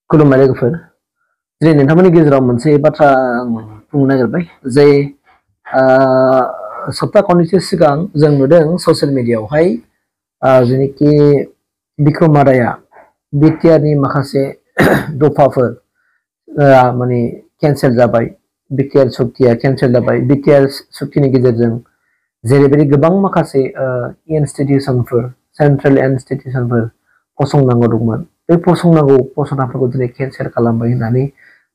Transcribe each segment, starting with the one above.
खुलुमबाय लोगोफोर दिनै नोंथांमोननि गेजेराव मोनसे बाथ्रा बुंनो नागिरबाय जे सप्ता खननैसो सिगां जों नुदों ससियेल मिडियायावहाय जेनेखि बिक्रम आदाया बिटिआरनि माखासे दफाफोर माने केन्सेल जाबाय बिटिआर सुक्तिया केन्सेल जाबाय बिटिआर सुक्तिनि गेजेरजों जेरैबायदि गोबां माखासे इनस्टिटिउसनफोर सेन्ट्रेल इनस्टिटिउसनफोर फसंनांगौ दंमोन बे फसंनांगौ फसंथानफोरखौ दिनै केन्सेल खालामबाय होननानै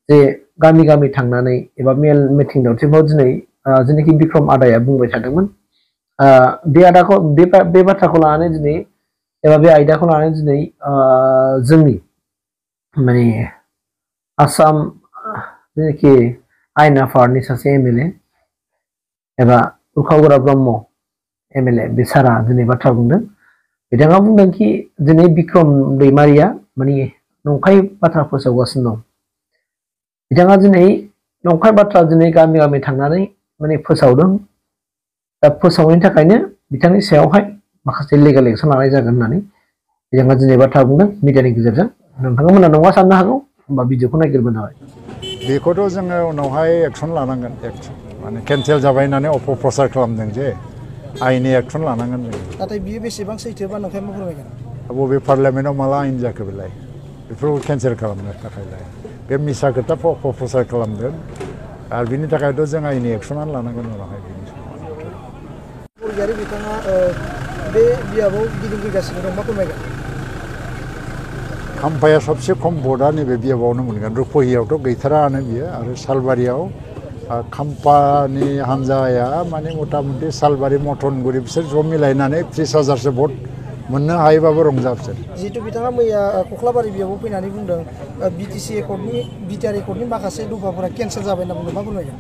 जे गामि गामि थांनानै एबा मेल मिटिं दावथिंआव दिनै जेनाखि बिक्रम आदाया बुंबाय थादोंमोन बे बाथ्राखौ लानानै दिनै एबा बे आयदाखौ लानानै दिनै जोंनि माने आसाम जेनाखि आयेन आफादनि सासे एमएलए एबा उरखावगोरा ब्रह्म एमएलए बे सारा दिनै बाथ्रा बुंदों बिथाङा बुंदों कि दिनै बिक्रम दैमारिया माने नंखाय बाथ्रा फोसावगासिनो दं बिथाङा दिनै नंखाय बाथ्रा दिनै गामि गामि थांनानै माने फोसावदों दा फोसावनायनि थाखायनो बिथांनि सायावहाय माखासे लिगेल एक्सन लानाय जागोन होननानै बिथाङा दिनै बाथ्रा बुंदों मिडियानि गेजेरजों नोंथांमोना नङा साननो हागौ होमबा भिडिअखौ नायग्रोबानो जाबाय बेखौथ' जोङो उनावहाय एक्सन लानांगोन माने केन्सेल जाबाय होननानै अपप्रचार खालामदों जे आयेननि एक्सन लानांगोन जों नाथाय बियो बेसेबां सैथो बा नंखाय मा फोरमायगोन बबे पार्लियामेन्टआव माला आयेन जाखो बेलाय बेफोरखौ केन्सेल खालामनो थाखायलाय बे मिसा खोथा अपप्रचार खालामदों आरो बिनि थाखायथ' जों आयेननि एक्सनानो लानांगोन उनावहाय बिनि समाव बरगयारि बिथाङा बे बियाबाव गिदिंफैगासिनो दं मा फोरमायगोन खाम्फाया सबसे खम भटआ नैबे बियाबावनो मोनगोन रुपहियावथ' गैथारानो बियो आरो सालबारियाव खाम्फानि हान्जाया माने मथा मथि सालबारि मथनगुरि बिसोर ज' मिलायनानै 30,000सो भट मोननो हायोबाबो रंजाबसै जिहेतु बिथाङा मैया कख्लाबारि बियाबाव फैनानै बुंदों बिटिआर एकर्डनि माखासे दफाफोरा केन्सेल जाबाय होनना बुंदों मा फोरमायगोन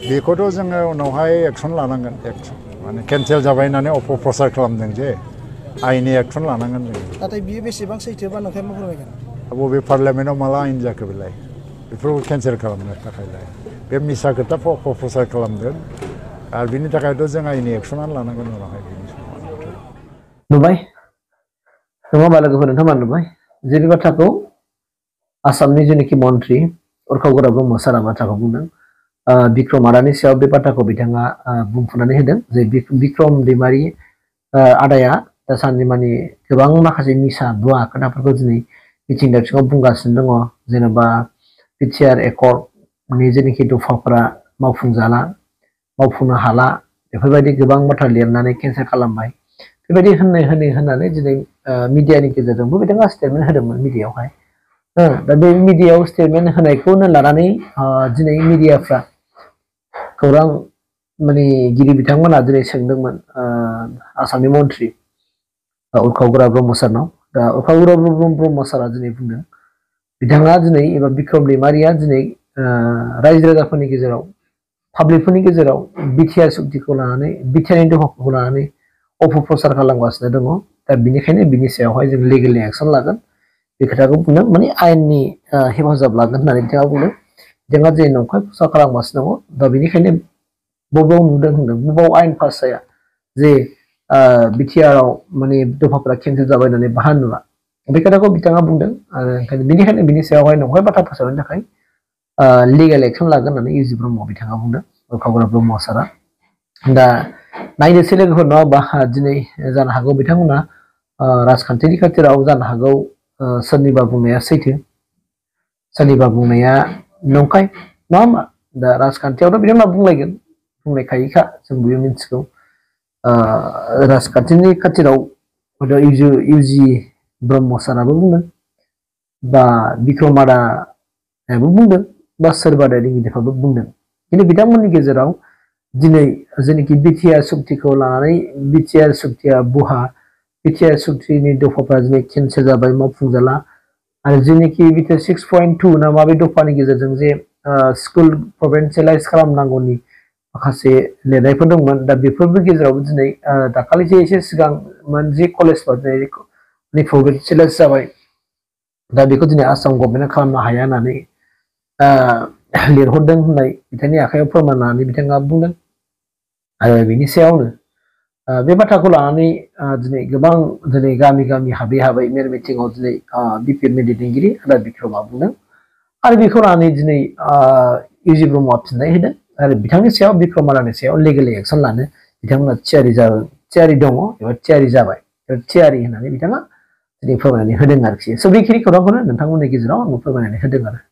बेखौथ' जोङो उनावहाय एक्सन लानांगोन माने केन्सेल जाबाय होननानै अपप्रचार खालामदों जे आयेननि एक्सन लानांगोन जों नाथाय बियो बेसेबां सैथो बा नंखाय मा फोरमायगोन बबे पार्लियामेन्टआव माला आयेन जाखो बेलाय बेफोरखौ केन्सेल खालामनो थाखायलाय बे मिसा खोथा अपप्रचार खालामदों आरो बिनि थाखायथ' जों आयेननि एक्सनानो लानांगोन उनावहाय बिनि समाव नुबाय नङा होमबा लोगोफोर नोंथांमोना नुबाय जे बे बाथ्राखौ आसामनि जेनाखि मन्त्रि उरखावगोरा ब्रह्म सारा बाथ्राखौ बुंदों बिक्रम आदानि सायाव बे बाथ्राखौ बिथाङा बुंफुरनानै होदों जे बिक्रम दैमारि आदाया दासान्दि माने गोबां माखासे मिसा भुवा खोथाफोरखौ दिनै मिथिं दावथिङाव बुंगासिनो दङ जेनेबा बिटिआर एकर्डनि जेनाखि दफाफोरा मावफुंनो हाला बेफोरबायदि गोबां बाथ्रा लिरनानै केन्सेल खालामबाय बेबायदि होननानै दिनै मिडियानि गेजेरजोंबो बिथाङा स्टेटमेन्ट होदोंमोन मिडियायावहाय दा बे मिडियायाव स्टेटमेन्ट होनायखौनो लानानै दिनै मिडियाफ्रा खौरां माने गिरि बिथांमोना दिनै सोंदोंमोन आसामनि मन्त्रि उरखावगोरा ब्रह्म सारनाव दा उरखावगोरा ब्रह्म सारा दिनै बुंदों बिथाङा दिनै एबा बिक्रम दैमारिया दिनै रायजो राजाफोरनि गेजेराव पाब्लिकफोरनि गेजेराव बिटिआर सुक्तिखौ लानानै बिटिआरनि दफाखौ लानानै अपप्रचार खालामगासिनो दङ दा बिनिखायनो बिनि सायावहाय जों लिगेलनि एक्सन लागोन बे खोथाखौ बुंदों माने आयेननि हेफाजाब लागोन होननानै बिथाङा बुंदों बिथाङा जे नंखाय प्रसार खालामगासिनो दङ दा बेनिखायनो बबेयाव नुदों होनदों बबेयाव आयेन पास जाया जे बिटिआरआव माने दफाफोरा केन्सेल जाबाय होननानै बाहा नुवा बे खोथाखौ बिथाङा बुंदों आरो बेनिखायनो बिनि सायावहाय नंखाय बाथ्रा फोसावनायनि थाखाय लिगेल एक्सन लागोन होननानै इउजि ब्रह्म बिथाङा बुंदों उरखावगोरा ब्रह्म सारा दा नायनोसै लोगोफोर नङा होमबा दिनै जानो हागौ बिथांमोना राजखान्थिनि खाथिराव जानो हागौ सोरनिबा बुंनाया सैथो सोरनिबा बुंनाया नंखाय नङा होमबा दा राजखान्थियावथ' बिथांमोना बुंलायखायोखा जों बयबो मिथिगौ राजखान्थिनि खाथिराव इउजि ब्रह्म साराबो बुंदों बा बिक्रम आदायाबो बुंदों बा सोरबा दैदेनगिरिफ्राबो बुंदों खिन्थु बिथांमोननि गेजेराव दिनै जेनाखि बिटिआर सुक्तिखौ लानानै बिटिआर सुक्तिया बहा बिटिआर सुक्तिनि दफाफ्रा दिनै केन्सेल जाबाय मावफुंजाला आरो जेनाखि बिटिआर 6.2 ना माबे दफानि गेजेरजों जे स्कुल प्रभिन्सियेलाइज खालामनांगौनि माखासे लिरनायफोर दंमोन दा बेफोरनि गेजेरावबो दिनै दाखालिसो एसे सिगां मोनसे कलेजफोर दिनै प्रभिन्सियेलाइज जाबाय दा बेखौ दिनै आसाम गभर्नमेन्टआ खालामनो हाया होननानै लिरहरदों होननाय बिथांनि आखायाव फोरमान होनानै बिथाङा बुंदों आरो बिनि सायावनो बे बाथ्राखौ लानानै दिनै गोबां दिनै गामि गामि हाबै मेल मिटिंआव दिनै बिपिएफनि दैदेनगिरि आदा बिक्रमआ बुंदों आरो बेखौ लानानै दिनै इउजि ब्रह्मआ फिननाय होदों आरो बिथांनि सायाव बिक्रम मालानि सायाव लिगेल एक्सन लानो बिथांमोना थियारि दङ एबा थियारि जाबाय थियारि होननानै बिथाङा दिनै फोरमायनानै होदों आरोखि स' बेखिनि खौरांखौनो नोंथांमोननि गेजेराव आं फोरमायनानै होदों आरो